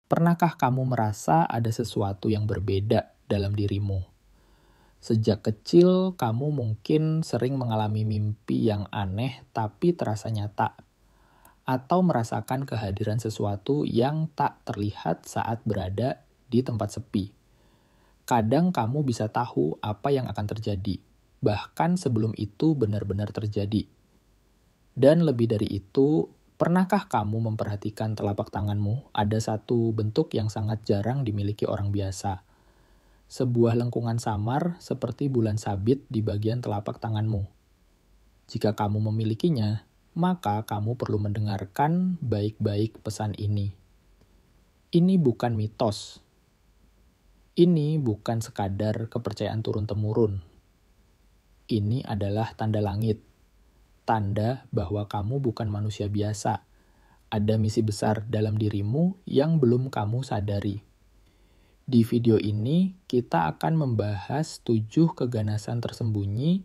Pernahkah kamu merasa ada sesuatu yang berbeda dalam dirimu? Sejak kecil, kamu mungkin sering mengalami mimpi yang aneh tapi terasa nyata, atau merasakan kehadiran sesuatu yang tak terlihat saat berada di tempat sepi. Kadang kamu bisa tahu apa yang akan terjadi, bahkan sebelum itu benar-benar terjadi. Dan lebih dari itu, pernahkah kamu memperhatikan telapak tanganmu? Ada satu bentuk yang sangat jarang dimiliki orang biasa. Sebuah lengkungan samar seperti bulan sabit di bagian telapak tanganmu. Jika kamu memilikinya, maka kamu perlu mendengarkan baik-baik pesan ini. Ini bukan mitos. Ini bukan sekadar kepercayaan turun-temurun. Ini adalah tanda langit. Tanda bahwa kamu bukan manusia biasa. Ada misi besar dalam dirimu yang belum kamu sadari. Di video ini, kita akan membahas 7 keganasan tersembunyi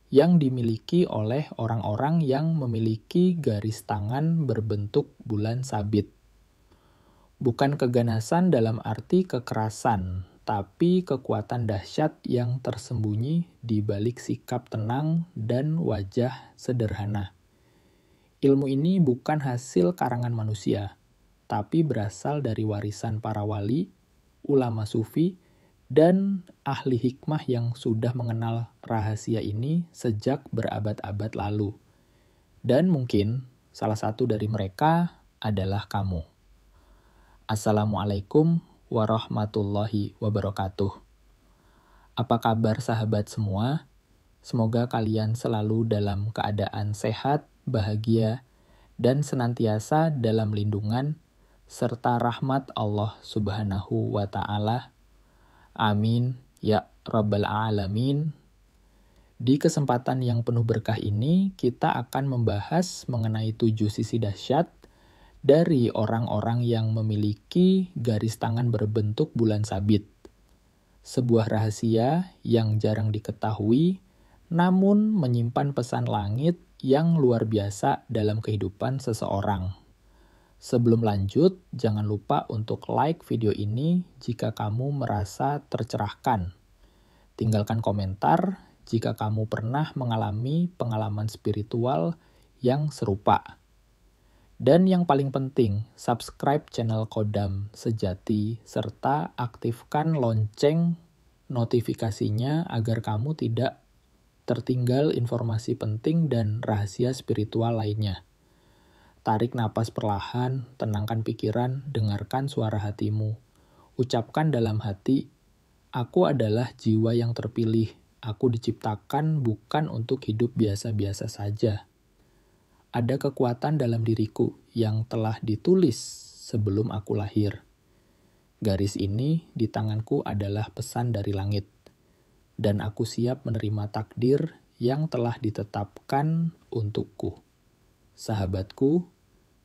yang dimiliki oleh orang-orang yang memiliki garis tangan berbentuk bulan sabit. Bukan keganasan dalam arti kekerasan, tapi kekuatan dahsyat yang tersembunyi di balik sikap tenang dan wajah sederhana. Ilmu ini bukan hasil karangan manusia, tapi berasal dari warisan para wali, ulama sufi, dan ahli hikmah yang sudah mengenal rahasia ini sejak berabad-abad lalu. Dan mungkin salah satu dari mereka adalah kamu. Assalamualaikum warahmatullahi wabarakatuh. Apa kabar sahabat semua? Semoga kalian selalu dalam keadaan sehat, bahagia, dan senantiasa dalam lindungan serta rahmat Allah Subhanahu wa Ta'ala. Amin ya Rabbal Alamin. Di kesempatan yang penuh berkah ini, kita akan membahas mengenai 7 sisi dahsyat dari orang-orang yang memiliki garis tangan berbentuk bulan sabit. Sebuah rahasia yang jarang diketahui, namun menyimpan pesan langit yang luar biasa dalam kehidupan seseorang. Sebelum lanjut, jangan lupa untuk like video ini jika kamu merasa tercerahkan. Tinggalkan komentar jika kamu pernah mengalami pengalaman spiritual yang serupa. Dan yang paling penting, subscribe channel Kodam Sejati serta aktifkan lonceng notifikasinya agar kamu tidak tertinggal informasi penting dan rahasia spiritual lainnya. Tarik napas perlahan, tenangkan pikiran, dengarkan suara hatimu. Ucapkan dalam hati, aku adalah jiwa yang terpilih. Aku diciptakan bukan untuk hidup biasa-biasa saja. Ada kekuatan dalam diriku yang telah ditulis sebelum aku lahir. Garis ini di tanganku adalah pesan dari langit. Dan aku siap menerima takdir yang telah ditetapkan untukku. Sahabatku,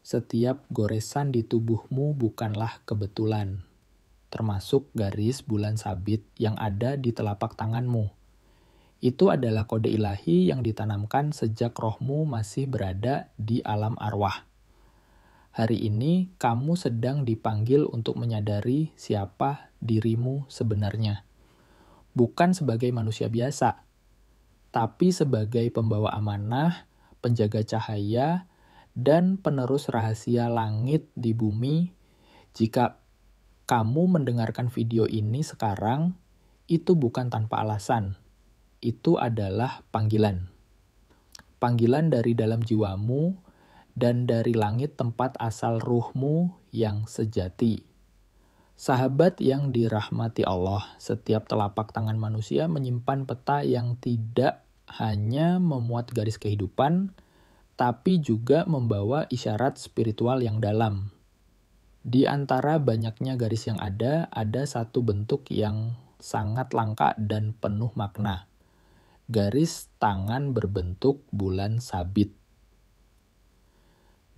setiap goresan di tubuhmu bukanlah kebetulan, termasuk garis bulan sabit yang ada di telapak tanganmu. Itu adalah kode ilahi yang ditanamkan sejak rohmu masih berada di alam arwah. Hari ini kamu sedang dipanggil untuk menyadari siapa dirimu sebenarnya. Bukan sebagai manusia biasa, tapi sebagai pembawa amanah, penjaga cahaya, dan penerus rahasia langit di bumi. Jika kamu mendengarkan video ini sekarang, itu bukan tanpa alasan. Itu adalah panggilan. Panggilan dari dalam jiwamu dan dari langit tempat asal ruhmu yang sejati. Sahabat yang dirahmati Allah, setiap telapak tangan manusia menyimpan peta yang tidak hanya memuat garis kehidupan, tapi juga membawa isyarat spiritual yang dalam. Di antara banyaknya garis yang ada satu bentuk yang sangat langka dan penuh makna. Garis tangan berbentuk bulan sabit.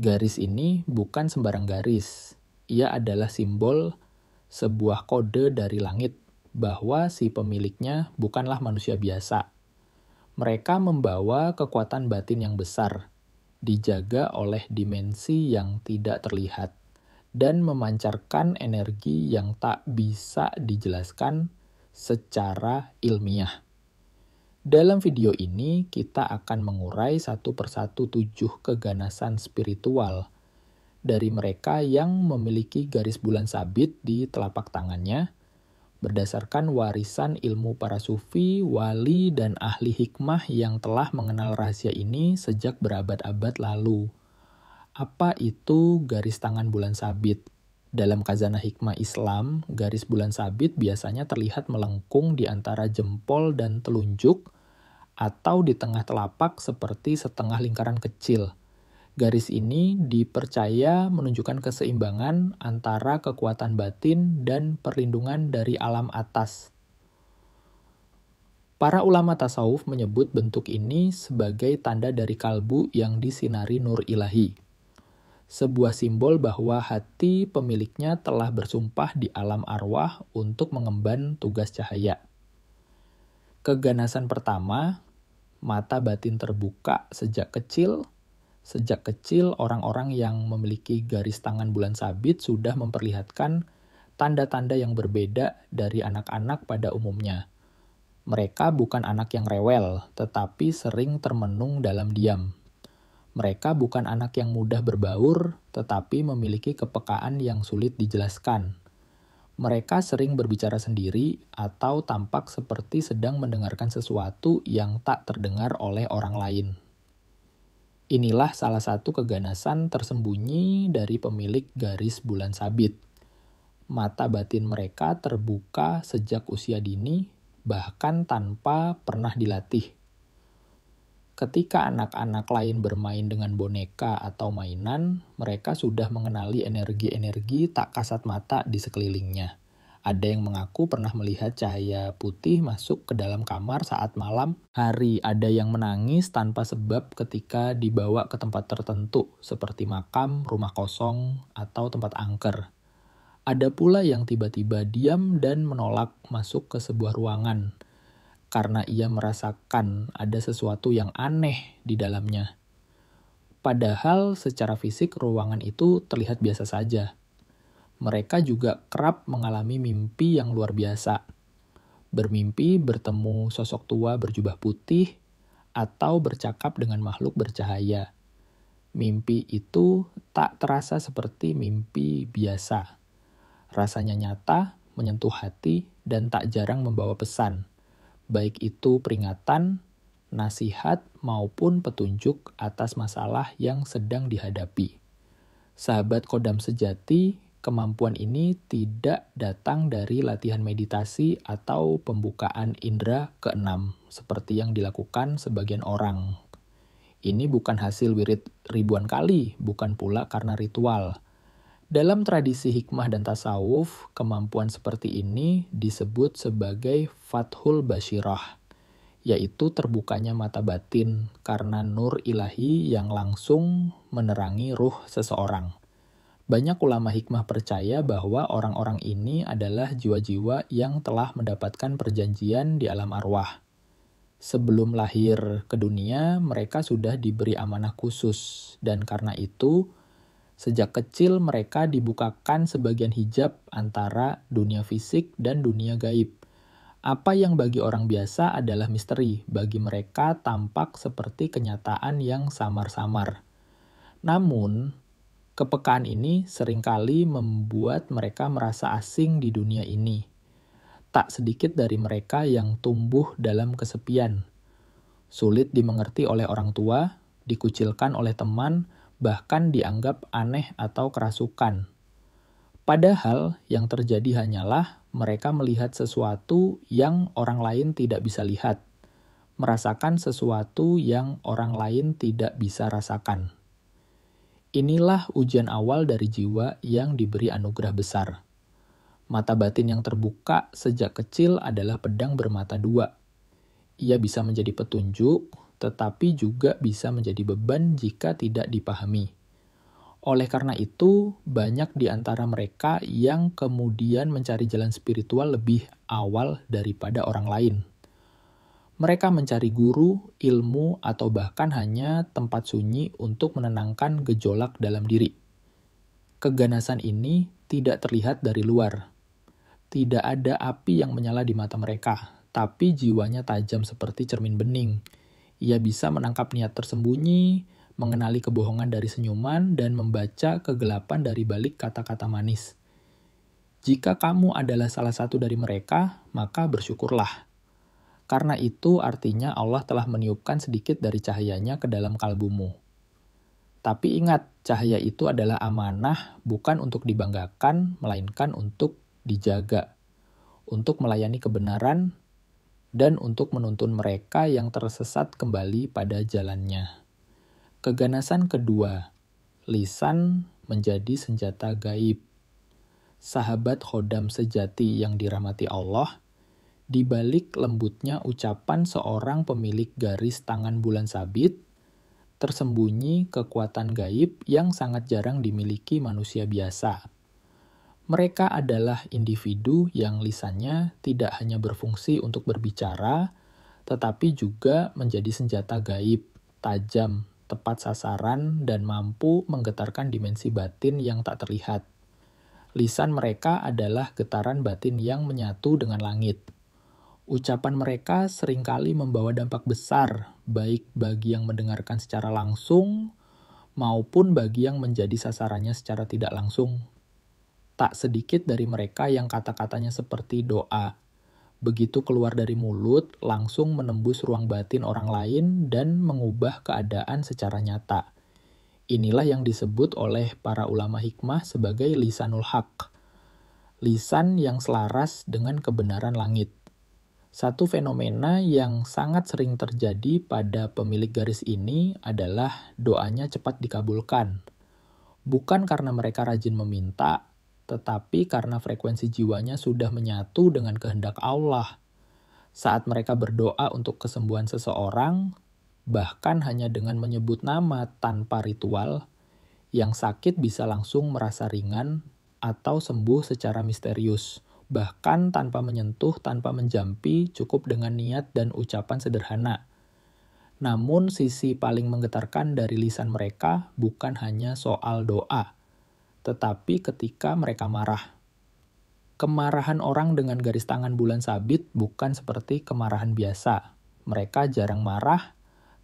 Garis ini bukan sembarang garis. Ia adalah simbol sebuah kode dari langit bahwa si pemiliknya bukanlah manusia biasa. Mereka membawa kekuatan batin yang besar, dijaga oleh dimensi yang tidak terlihat, dan memancarkan energi yang tak bisa dijelaskan secara ilmiah. Dalam video ini, kita akan mengurai satu persatu 7 keganasan spiritual dari mereka yang memiliki garis bulan sabit di telapak tangannya, berdasarkan warisan ilmu para sufi, wali, dan ahli hikmah yang telah mengenal rahasia ini sejak berabad-abad lalu. Apa itu garis tangan bulan sabit? Dalam Khazanah Hikmah Islam, garis bulan sabit biasanya terlihat melengkung di antara jempol dan telunjuk atau di tengah telapak seperti setengah lingkaran kecil. Garis ini dipercaya menunjukkan keseimbangan antara kekuatan batin dan perlindungan dari alam atas. Para ulama tasawuf menyebut bentuk ini sebagai tanda dari kalbu yang disinari nur ilahi. Sebuah simbol bahwa hati pemiliknya telah bersumpah di alam arwah untuk mengemban tugas cahaya. Keganasan pertama, mata batin terbuka sejak kecil. Sejak kecil, orang-orang yang memiliki garis tangan bulan sabit sudah memperlihatkan tanda-tanda yang berbeda dari anak-anak pada umumnya. Mereka bukan anak yang rewel, tetapi sering termenung dalam diam. Mereka bukan anak yang mudah berbaur, tetapi memiliki kepekaan yang sulit dijelaskan. Mereka sering berbicara sendiri atau tampak seperti sedang mendengarkan sesuatu yang tak terdengar oleh orang lain. Inilah salah satu keganasan tersembunyi dari pemilik garis bulan sabit. Mata batin mereka terbuka sejak usia dini, bahkan tanpa pernah dilatih. Ketika anak-anak lain bermain dengan boneka atau mainan, mereka sudah mengenali energi-energi tak kasat mata di sekelilingnya. Ada yang mengaku pernah melihat cahaya putih masuk ke dalam kamar saat malam hari. Ada yang menangis tanpa sebab ketika dibawa ke tempat tertentu, seperti makam, rumah kosong, atau tempat angker. Ada pula yang tiba-tiba diam dan menolak masuk ke sebuah ruangan, karena ia merasakan ada sesuatu yang aneh di dalamnya. Padahal secara fisik ruangan itu terlihat biasa saja. Mereka juga kerap mengalami mimpi yang luar biasa. Bermimpi bertemu sosok tua berjubah putih atau bercakap dengan makhluk bercahaya. Mimpi itu tak terasa seperti mimpi biasa. Rasanya nyata, menyentuh hati, dan tak jarang membawa pesan. Baik itu peringatan, nasihat, maupun petunjuk atas masalah yang sedang dihadapi. Sahabat Kodam sejati, kemampuan ini tidak datang dari latihan meditasi atau pembukaan indera keenam, seperti yang dilakukan sebagian orang. Ini bukan hasil wirid ribuan kali, bukan pula karena ritual. Dalam tradisi hikmah dan tasawuf, kemampuan seperti ini disebut sebagai Fathul Basyirah, yaitu terbukanya mata batin karena nur ilahi yang langsung menerangi ruh seseorang. Banyak ulama hikmah percaya bahwa orang-orang ini adalah jiwa-jiwa yang telah mendapatkan perjanjian di alam arwah. Sebelum lahir ke dunia, mereka sudah diberi amanah khusus, dan karena itu, sejak kecil mereka dibukakan sebagian hijab antara dunia fisik dan dunia gaib. Apa yang bagi orang biasa adalah misteri, bagi mereka tampak seperti kenyataan yang samar-samar. Namun, kepekaan ini seringkali membuat mereka merasa asing di dunia ini. Tak sedikit dari mereka yang tumbuh dalam kesepian. Sulit dimengerti oleh orang tua, dikucilkan oleh teman, bahkan dianggap aneh atau kerasukan. Padahal yang terjadi hanyalah mereka melihat sesuatu yang orang lain tidak bisa lihat, merasakan sesuatu yang orang lain tidak bisa rasakan. Inilah ujian awal dari jiwa yang diberi anugerah besar. Mata batin yang terbuka sejak kecil adalah pedang bermata dua. Ia bisa menjadi petunjuk, tetapi juga bisa menjadi beban jika tidak dipahami. Oleh karena itu, banyak di antara mereka yang kemudian mencari jalan spiritual lebih awal daripada orang lain. Mereka mencari guru, ilmu, atau bahkan hanya tempat sunyi untuk menenangkan gejolak dalam diri. Keganasan ini tidak terlihat dari luar. Tidak ada api yang menyala di mata mereka, tapi jiwanya tajam seperti cermin bening. Ia bisa menangkap niat tersembunyi, mengenali kebohongan dari senyuman, dan membaca kegelapan dari balik kata-kata manis. Jika kamu adalah salah satu dari mereka, maka bersyukurlah. Karena itu artinya Allah telah meniupkan sedikit dari cahayanya ke dalam kalbumu. Tapi ingat, cahaya itu adalah amanah, bukan untuk dibanggakan, melainkan untuk dijaga, untuk melayani kebenaran, dan untuk menuntun mereka yang tersesat kembali pada jalannya. Keganasan kedua, lisan menjadi senjata gaib. Sahabat khodam sejati yang dirahmati Allah, di balik lembutnya ucapan seorang pemilik garis tangan bulan sabit, tersembunyi kekuatan gaib yang sangat jarang dimiliki manusia biasa. Mereka adalah individu yang lisannya tidak hanya berfungsi untuk berbicara, tetapi juga menjadi senjata gaib, tajam, tepat sasaran, dan mampu menggetarkan dimensi batin yang tak terlihat. Lisan mereka adalah getaran batin yang menyatu dengan langit. Ucapan mereka seringkali membawa dampak besar, baik bagi yang mendengarkan secara langsung, maupun bagi yang menjadi sasarannya secara tidak langsung. Tak sedikit dari mereka yang kata-katanya seperti doa. Begitu keluar dari mulut, langsung menembus ruang batin orang lain dan mengubah keadaan secara nyata. Inilah yang disebut oleh para ulama hikmah sebagai lisanul haq. Lisan yang selaras dengan kebenaran langit. Satu fenomena yang sangat sering terjadi pada pemilik garis ini adalah doanya cepat dikabulkan. Bukan karena mereka rajin meminta, tetapi karena frekuensi jiwanya sudah menyatu dengan kehendak Allah. Saat mereka berdoa untuk kesembuhan seseorang, bahkan hanya dengan menyebut nama tanpa ritual, yang sakit bisa langsung merasa ringan atau sembuh secara misterius. Bahkan tanpa menyentuh, tanpa menjampi, cukup dengan niat dan ucapan sederhana. Namun sisi paling menggetarkan dari lisan mereka bukan hanya soal doa, tetapi ketika mereka marah. Kemarahan orang dengan garis tangan bulan sabit bukan seperti kemarahan biasa. Mereka jarang marah,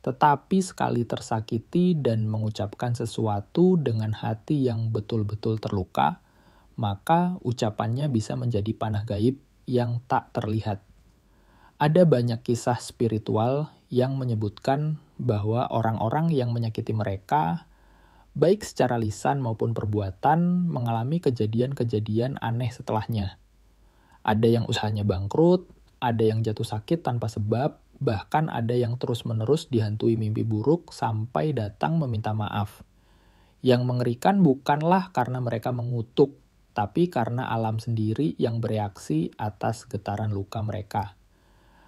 tetapi sekali tersakiti dan mengucapkan sesuatu dengan hati yang betul-betul terluka, maka ucapannya bisa menjadi panah gaib yang tak terlihat. Ada banyak kisah spiritual yang menyebutkan bahwa orang-orang yang menyakiti mereka, baik secara lisan maupun perbuatan, mengalami kejadian-kejadian aneh setelahnya. Ada yang usahanya bangkrut, ada yang jatuh sakit tanpa sebab, bahkan ada yang terus-menerus dihantui mimpi buruk sampai datang meminta maaf. Yang mengerikan bukanlah karena mereka mengutuk, tapi karena alam sendiri yang bereaksi atas getaran luka mereka.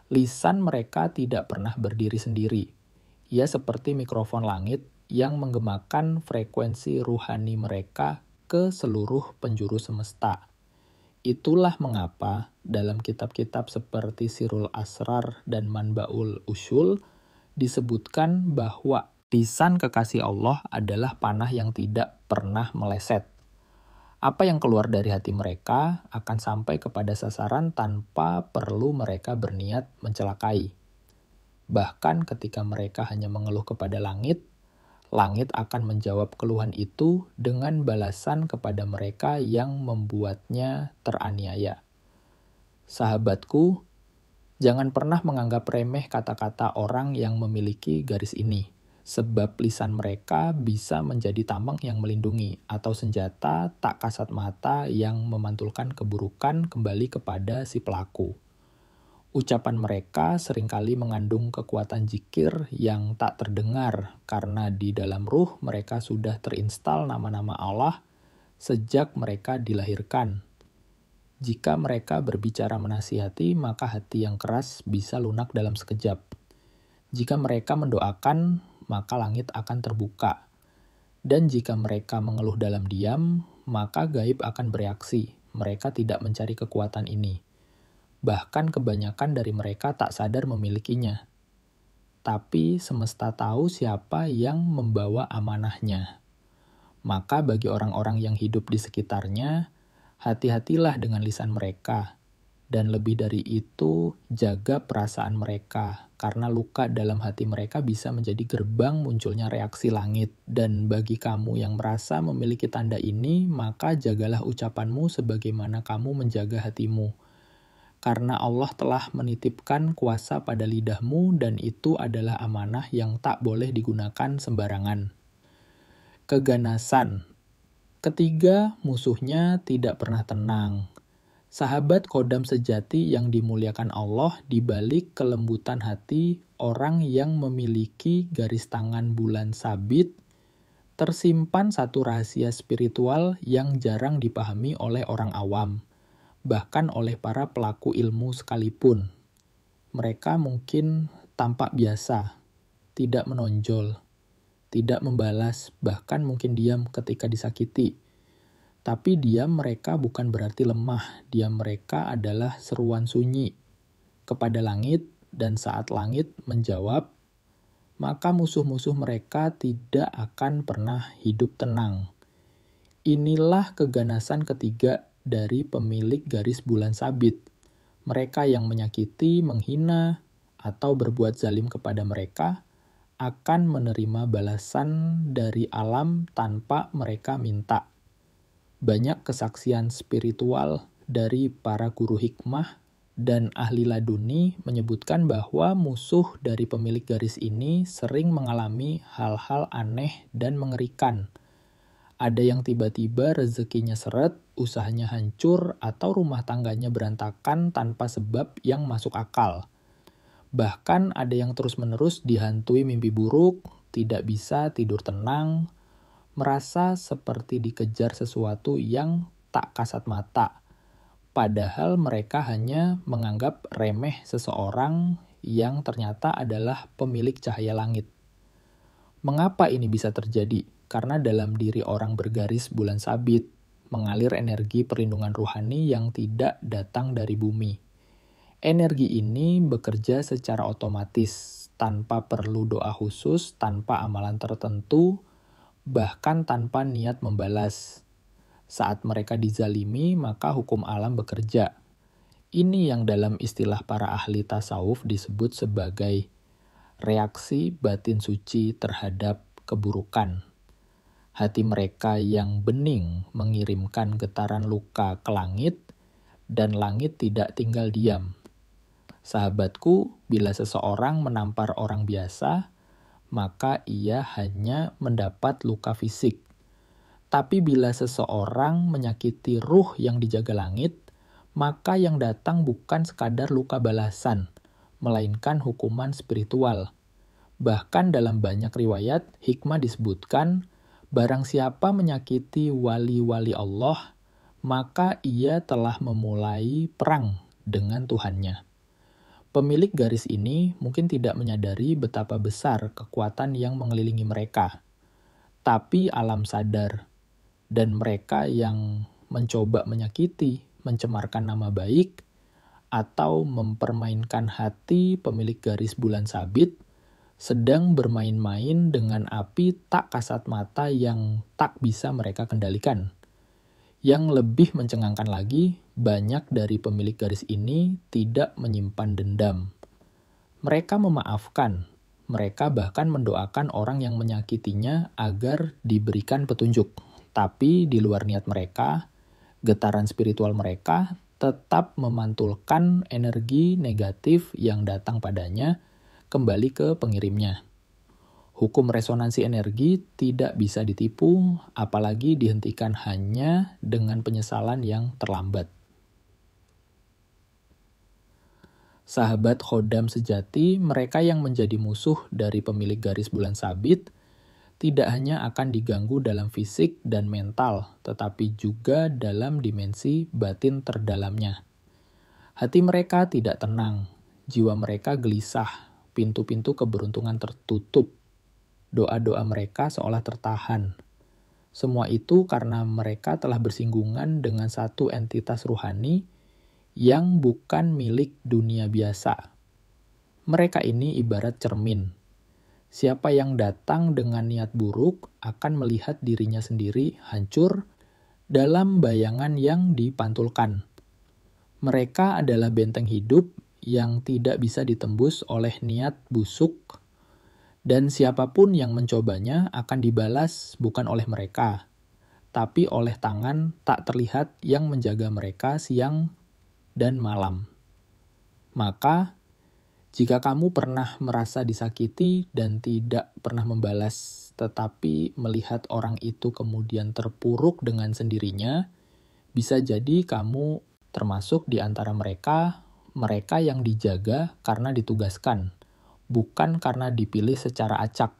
Lisan mereka tidak pernah berdiri sendiri. Ia seperti mikrofon langit yang menggemakan frekuensi ruhani mereka ke seluruh penjuru semesta. Itulah mengapa dalam kitab-kitab seperti Sirul Asrar dan Manbaul Usul disebutkan bahwa lisan kekasih Allah adalah panah yang tidak pernah meleset. Apa yang keluar dari hati mereka akan sampai kepada sasaran tanpa perlu mereka berniat mencelakai. Bahkan ketika mereka hanya mengeluh kepada langit, langit akan menjawab keluhan itu dengan balasan kepada mereka yang membuatnya teraniaya. Sahabatku, jangan pernah menganggap remeh kata-kata orang yang memiliki garis ini. Sebab lisan mereka bisa menjadi tameng yang melindungi atau senjata tak kasat mata yang memantulkan keburukan kembali kepada si pelaku. Ucapan mereka seringkali mengandung kekuatan zikir yang tak terdengar karena di dalam ruh mereka sudah terinstal nama-nama Allah sejak mereka dilahirkan. Jika mereka berbicara menasihati, maka hati yang keras bisa lunak dalam sekejap. Jika mereka mendoakan, maka langit akan terbuka. Dan jika mereka mengeluh dalam diam, maka gaib akan bereaksi. Mereka tidak mencari kekuatan ini. Bahkan kebanyakan dari mereka tak sadar memilikinya. Tapi semesta tahu siapa yang membawa amanahnya. Maka bagi orang-orang yang hidup di sekitarnya, hati-hatilah dengan lisan mereka. Dan lebih dari itu, jaga perasaan mereka, karena luka dalam hati mereka bisa menjadi gerbang munculnya reaksi langit. Dan bagi kamu yang merasa memiliki tanda ini, maka jagalah ucapanmu sebagaimana kamu menjaga hatimu. Karena Allah telah menitipkan kuasa pada lidahmu, dan itu adalah amanah yang tak boleh digunakan sembarangan. Keganasan. Ketiga, musuhnya tidak pernah tenang. Sahabat Qodam sejati yang dimuliakan Allah di balik kelembutan hati orang yang memiliki garis tangan bulan sabit, tersimpan satu rahasia spiritual yang jarang dipahami oleh orang awam, bahkan oleh para pelaku ilmu sekalipun. Mereka mungkin tampak biasa, tidak menonjol, tidak membalas, bahkan mungkin diam ketika disakiti. Tapi diam mereka bukan berarti lemah, diam mereka adalah seruan sunyi kepada langit, dan saat langit menjawab, maka musuh-musuh mereka tidak akan pernah hidup tenang. Inilah keganasan ketiga dari pemilik garis bulan sabit. Mereka yang menyakiti, menghina, atau berbuat zalim kepada mereka akan menerima balasan dari alam tanpa mereka minta. Banyak kesaksian spiritual dari para guru hikmah dan ahli laduni menyebutkan bahwa musuh dari pemilik garis ini sering mengalami hal-hal aneh dan mengerikan. Ada yang tiba-tiba rezekinya seret, usahanya hancur, atau rumah tangganya berantakan tanpa sebab yang masuk akal. Bahkan ada yang terus-menerus dihantui mimpi buruk, tidak bisa tidur tenang, merasa seperti dikejar sesuatu yang tak kasat mata. Padahal mereka hanya menganggap remeh seseorang yang ternyata adalah pemilik cahaya langit. Mengapa ini bisa terjadi? Karena dalam diri orang bergaris bulan sabit, mengalir energi perlindungan ruhani yang tidak datang dari bumi. Energi ini bekerja secara otomatis, tanpa perlu doa khusus, tanpa amalan tertentu, bahkan tanpa niat membalas. Saat mereka dizalimi, maka hukum alam bekerja. Ini yang dalam istilah para ahli tasawuf disebut sebagai reaksi batin suci terhadap keburukan. Hati mereka yang bening mengirimkan getaran luka ke langit, dan langit tidak tinggal diam. Sahabatku, bila seseorang menampar orang biasa, maka ia hanya mendapat luka fisik. Tapi bila seseorang menyakiti ruh yang dijaga langit, maka yang datang bukan sekadar luka balasan, melainkan hukuman spiritual. Bahkan dalam banyak riwayat, hikmah disebutkan, barang siapa menyakiti wali-wali Allah, maka ia telah memulai perang dengan Tuhannya. Pemilik garis ini mungkin tidak menyadari betapa besar kekuatan yang mengelilingi mereka. Tapi alam sadar, dan mereka yang mencoba menyakiti, mencemarkan nama baik, atau mempermainkan hati pemilik garis bulan sabit, sedang bermain-main dengan api tak kasat mata yang tak bisa mereka kendalikan. Yang lebih mencengangkan lagi, banyak dari pemilik garis ini tidak menyimpan dendam. Mereka memaafkan, mereka bahkan mendoakan orang yang menyakitinya agar diberikan petunjuk. Tapi di luar niat mereka, getaran spiritual mereka tetap memantulkan energi negatif yang datang padanya kembali ke pengirimnya. Hukum resonansi energi tidak bisa ditipu, apalagi dihentikan hanya dengan penyesalan yang terlambat. Sahabat Qodam sejati, mereka yang menjadi musuh dari pemilik garis bulan sabit, tidak hanya akan diganggu dalam fisik dan mental, tetapi juga dalam dimensi batin terdalamnya. Hati mereka tidak tenang, jiwa mereka gelisah, pintu-pintu keberuntungan tertutup. Doa-doa mereka seolah tertahan. Semua itu karena mereka telah bersinggungan dengan satu entitas ruhani yang bukan milik dunia biasa. Mereka ini ibarat cermin. Siapa yang datang dengan niat buruk akan melihat dirinya sendiri hancur dalam bayangan yang dipantulkan. Mereka adalah benteng hidup yang tidak bisa ditembus oleh niat busuk, dan siapapun yang mencobanya akan dibalas bukan oleh mereka, tapi oleh tangan tak terlihat yang menjaga mereka siang dan malam. Maka, jika kamu pernah merasa disakiti dan tidak pernah membalas, tetapi melihat orang itu kemudian terpuruk dengan sendirinya, bisa jadi kamu termasuk di antara mereka yang dijaga karena ditugaskan, bukan karena dipilih secara acak.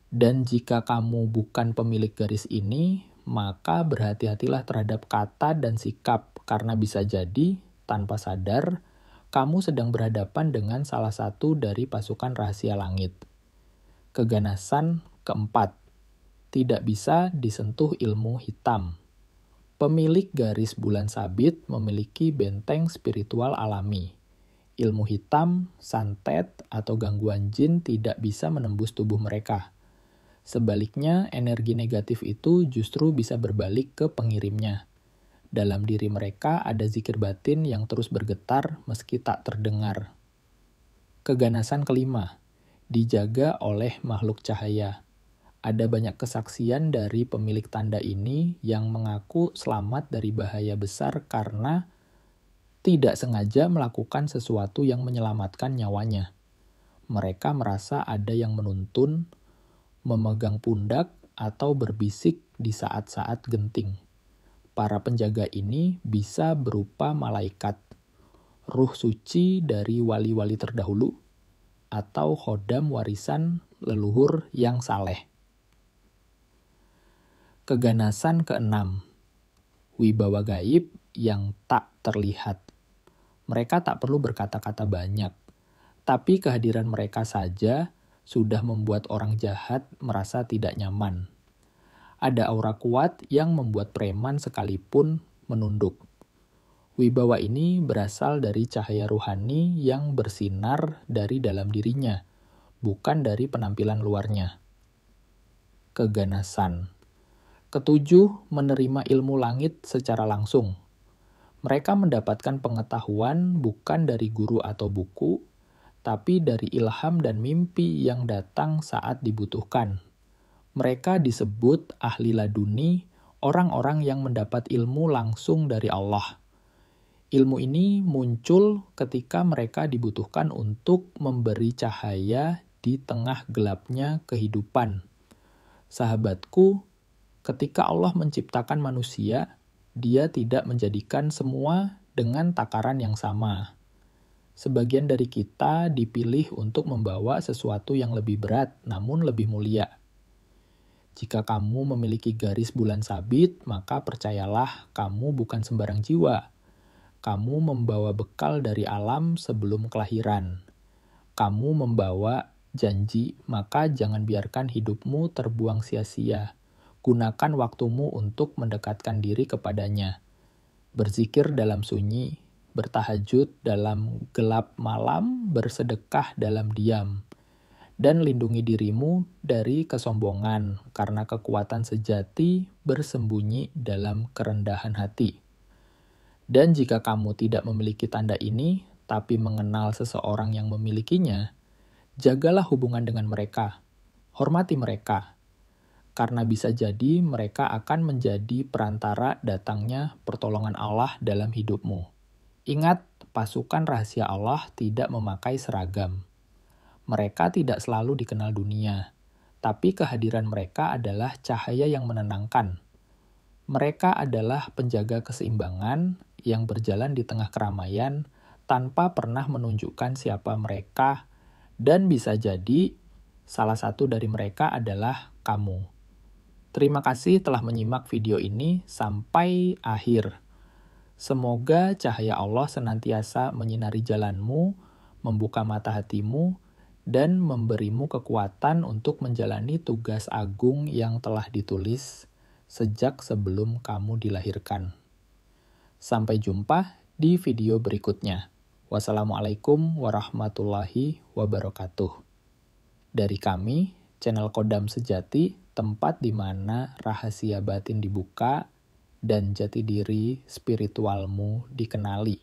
Dan jika kamu bukan pemilik garis ini, maka berhati-hatilah terhadap kata dan sikap, karena bisa jadi, tanpa sadar, kamu sedang berhadapan dengan salah satu dari pasukan rahasia langit. Keganasan keempat, tidak bisa disentuh ilmu hitam. Pemilik garis bulan sabit memiliki benteng spiritual alami. Ilmu hitam, santet, atau gangguan jin tidak bisa menembus tubuh mereka. Sebaliknya, energi negatif itu justru bisa berbalik ke pengirimnya. Dalam diri mereka ada zikir batin yang terus bergetar meski tak terdengar. Keganasan kelima, dijaga oleh makhluk cahaya. Ada banyak kesaksian dari pemilik tanda ini yang mengaku selamat dari bahaya besar karena tidak sengaja melakukan sesuatu yang menyelamatkan nyawanya. Mereka merasa ada yang menuntun, memegang pundak, atau berbisik di saat-saat genting. Para penjaga ini bisa berupa malaikat, ruh suci dari wali-wali terdahulu, atau khodam warisan leluhur yang saleh. Keganasan keenam, wibawa gaib yang tak terlihat. Mereka tak perlu berkata-kata banyak, tapi kehadiran mereka saja sudah membuat orang jahat merasa tidak nyaman. Ada aura kuat yang membuat preman sekalipun menunduk. Wibawa ini berasal dari cahaya ruhani yang bersinar dari dalam dirinya, bukan dari penampilan luarnya. Keganasan. Ketujuh, menerima ilmu langit secara langsung. Mereka mendapatkan pengetahuan bukan dari guru atau buku, tapi dari ilham dan mimpi yang datang saat dibutuhkan. Mereka disebut ahli laduni, orang-orang yang mendapat ilmu langsung dari Allah. Ilmu ini muncul ketika mereka dibutuhkan untuk memberi cahaya di tengah gelapnya kehidupan. Sahabatku, ketika Allah menciptakan manusia, Dia tidak menjadikan semua dengan takaran yang sama. Sebagian dari kita dipilih untuk membawa sesuatu yang lebih berat, namun lebih mulia. Jika kamu memiliki garis bulan sabit, maka percayalah kamu bukan sembarang jiwa. Kamu membawa bekal dari alam sebelum kelahiran. Kamu membawa janji, maka jangan biarkan hidupmu terbuang sia-sia. Gunakan waktumu untuk mendekatkan diri kepadanya. Berzikir dalam sunyi, bertahajud dalam gelap malam, bersedekah dalam diam. Dan lindungi dirimu dari kesombongan, karena kekuatan sejati bersembunyi dalam kerendahan hati. Dan jika kamu tidak memiliki tanda ini, tapi mengenal seseorang yang memilikinya, jagalah hubungan dengan mereka, hormati mereka, karena bisa jadi mereka akan menjadi perantara datangnya pertolongan Allah dalam hidupmu. Ingat, pasukan rahasia Allah tidak memakai seragam. Mereka tidak selalu dikenal dunia, tapi kehadiran mereka adalah cahaya yang menenangkan. Mereka adalah penjaga keseimbangan yang berjalan di tengah keramaian tanpa pernah menunjukkan siapa mereka, dan bisa jadi salah satu dari mereka adalah kamu. Terima kasih telah menyimak video ini sampai akhir. Semoga cahaya Allah senantiasa menyinari jalanmu, membuka mata hatimu, dan memberimu kekuatan untuk menjalani tugas agung yang telah ditulis sejak sebelum kamu dilahirkan. Sampai jumpa di video berikutnya. Wassalamualaikum warahmatullahi wabarakatuh. Dari kami, channel Kodam Sejati, tempat di mana rahasia batin dibuka dan jati diri spiritualmu dikenali.